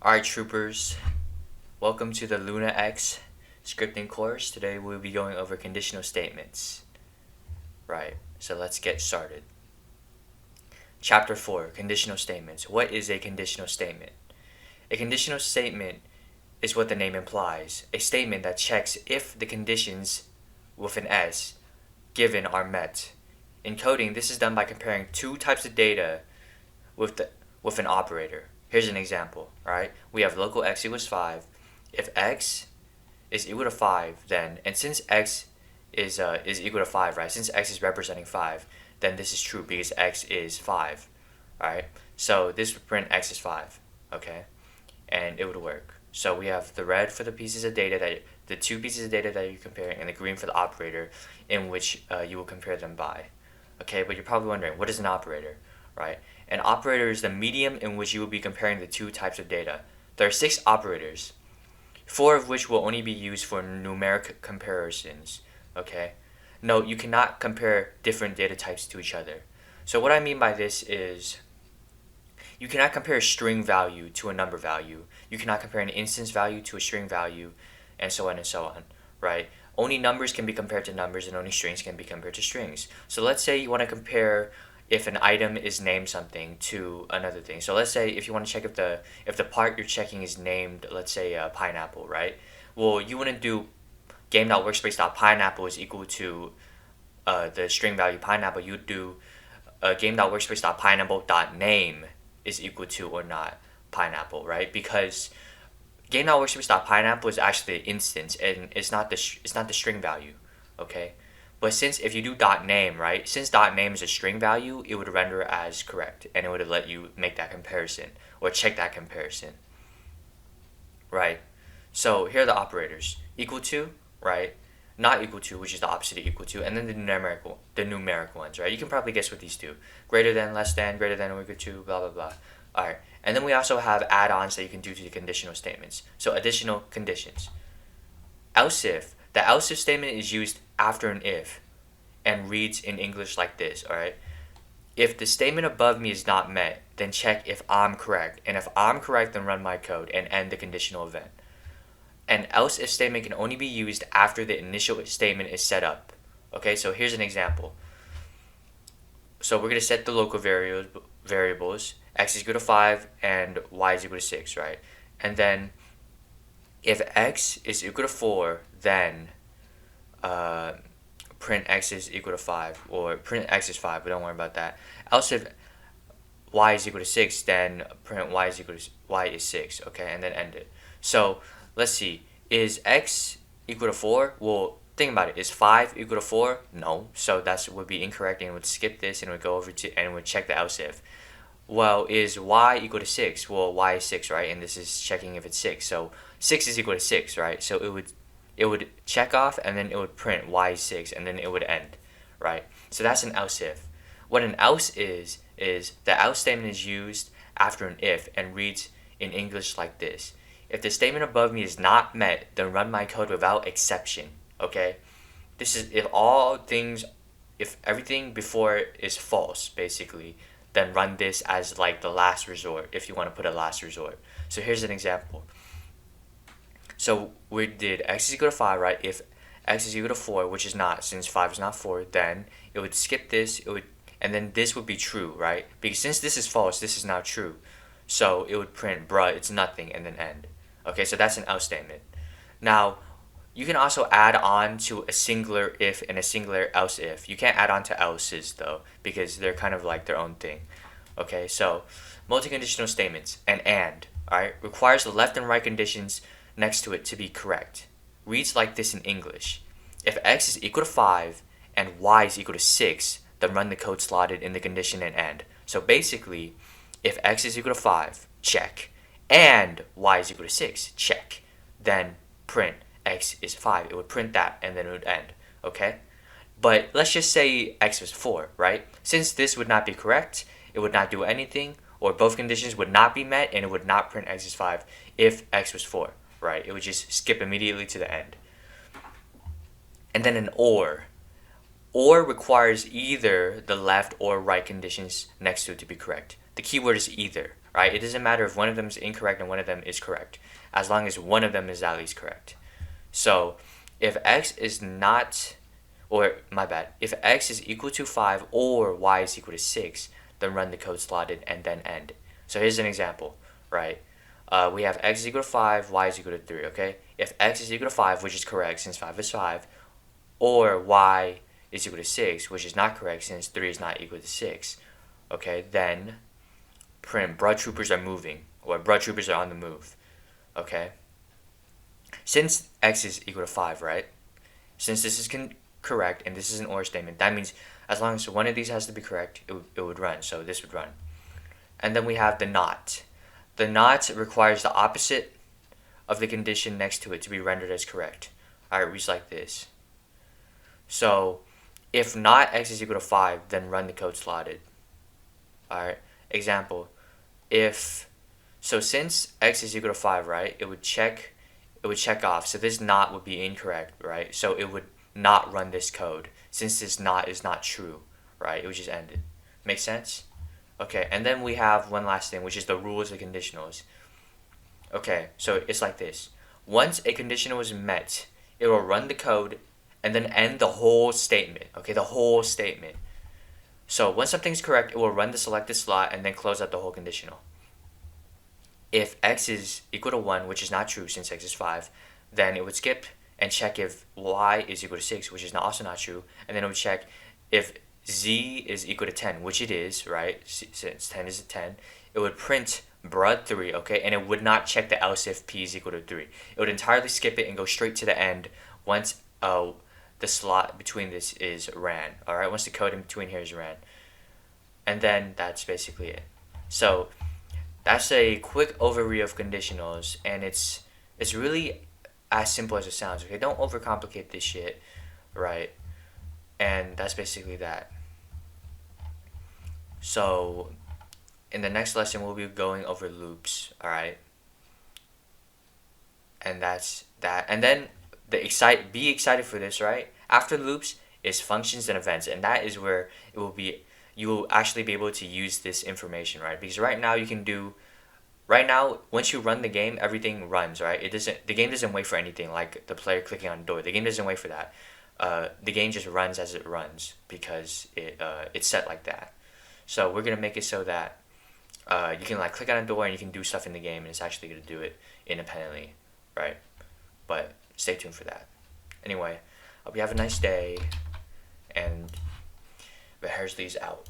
Alright, troopers, welcome to the LuaX scripting course. Today we'll be going over conditional statements. Right, so let's get started. Chapter 4, Conditional Statements. What is a conditional statement? A conditional statement is what the name implies, a statement that checks if the conditions with an S given are met. In coding, this is done by comparing two types of data with an operator. Here's an example, right? We have local x equals 5. If x is equal to 5, then, and since x is equal to 5, right? Since x is representing 5, then this is true because x is 5, right? So this would print x is 5, okay? And it would work. So we have the red for the pieces of data the two pieces of data that you're comparing, and the green for the operator in which you will compare them by. Okay, but you're probably wondering, what is an operator, right? An operator is the medium in which you will be comparing the two types of data. There are 6 operators, 4 of which will only be used for numeric comparisons, okay? No, you cannot compare different data types to each other. So what I mean by this is, you cannot compare a string value to a number value. You cannot compare an instance value to a string value, and so on and so on, right? Only numbers can be compared to numbers, and only strings can be compared to strings. So let's say you want to compare if an item is named something to another thing. So let's say if you want to check if the part you're checking is named, let's say pineapple, right? Well, you wouldn't do game.workspace.pineapple is equal to the string value pineapple. You'd do game.workspace.pineapple.name is equal to or not pineapple, right? Because game.workspace.pineapple is actually the instance, and it's not the string value, okay? But since if you do .name, right, since .name is a string value, it would render as correct, and it would let you make that comparison or check that comparison, right? So here are the operators: equal to, right, not equal to, which is the opposite of equal to, and then the numeric ones, right? You can probably guess what these do: greater than, less than, greater than or equal to, blah blah blah. All right, and then we also have add-ons that you can do to the conditional statements. So additional conditions. Else if. The else if statement is used after an if and reads in English like this, alright? If the statement above me is not met, then check if I'm correct. And if I'm correct, then run my code and end the conditional event. An else if statement can only be used after the initial statement is set up. Okay, so here's an example. So we're going to set the local variables, x is equal to 5 and y is equal to 6, right? And then if x is equal to 4, then print x is equal to 5, or print x is 5, but don't worry about that. Else if y is equal to 6, then print y is 6, okay, and then end it. So let's see, is x equal to 4? Well, think about it. Is 5 equal to 4? No, so that would be incorrect, and it would skip this, and it would go over to, and it would check the else if. Well, is y equal to 6? Well, y is 6, right? And this is checking if it's 6. So 6 is equal to 6, right? So it would check off, and then it would print y is 6, and then it would end, right? So that's an else if. What an else is the else statement is used after an if and reads in English like this: if the statement above me is not met, then run my code without exception, okay? This is if everything before is false, basically, then run this as like the last resort if you want to put a last resort. So here's an example. So we did x is equal to 5, right? If x is equal to 4, which is not, since 5 is not 4, then it would skip this, and then this would be true, right? Because since this is false, this is now true. So it would print, bruh, it's nothing, and then end. Okay, so that's an else statement. Now, you can also add on to a singular if and a singular else if. You can't add on to else's, though, because they're kind of like their own thing. Okay, so multi-conditional statements, and, alright, requires the left and right conditions next to it to be correct. Reads like this in English: if x is equal to 5 and y is equal to 6, then run the code slotted in the condition and end. So basically, if x is equal to 5, check, and y is equal to 6, check, then print x is 5. It would print that, and then it would end, okay? But let's just say x was 4, right? Since this would not be correct, it would not do anything, or both conditions would not be met, and it would not print x is 5 if x was 4, right? It would just skip immediately to the end. And then an or. Or requires either the left or right conditions next to it to be correct. the keyword is either, right? It doesn't matter if one of them is incorrect and one of them is correct, as long as one of them is at least correct. So if x is not, or my bad, if x is equal to 5 or y is equal to 6, then run the code slotted and then end. So here's an example, right? We have x is equal to 5, y is equal to 3, okay? If x is equal to 5, which is correct since 5 is 5, or y is equal to 6, which is not correct since 3 is not equal to 6, okay, then print blood troopers are moving, or blood troopers are on the move, okay? Since x is equal to 5, right? Since this is correct and this is an OR statement, that means as long as one of these has to be correct, it would run, so this would run. And then we have the not. The not requires the opposite of the condition next to it to be rendered as correct. Alright, it reads like this. So if not x is equal to 5, then run the code slotted. Alright, example, since x is equal to 5, right, it would check off. So this not would be incorrect, right? So it would not run this code since this not is not true, right? It would just end it. Make sense? Okay, and then we have one last thing, which is the rules and conditionals. Okay, so it's like this. Once a conditional is met, it will run the code and then end the whole statement. Okay, the whole statement. So once something's correct, it will run the selected slot and then close out the whole conditional. If x is equal to 1, which is not true since x is 5, then it would skip and check if y is equal to 6, which is also not true, and then it would check if z is equal to 10, which it is, right? Since 10 is a 10, it would print broad 3, okay, and it would not check the else if p is equal to 3. It would entirely skip it and go straight to the end once the slot between this is ran, alright, once the code in between here is ran. And then that's basically it. So that's a quick overview of conditionals, and it's really as simple as it sounds, okay? Don't overcomplicate this shit, right? And that's basically that. So in the next lesson, we'll be going over loops, alright? And that's that. And then be excited for this, right? After loops is functions and events, and that is where you will actually be able to use this information, right? Because right now once you run the game, everything runs, right? The game doesn't wait for anything like the player clicking on the door. The game doesn't wait for that. The game just runs as it runs because it's set like that. So we're gonna make it so that you can like click on a door and you can do stuff in the game, and it's actually gonna do it independently, right? But stay tuned for that. Anyway, hope you have a nice day, and Beharsley's out.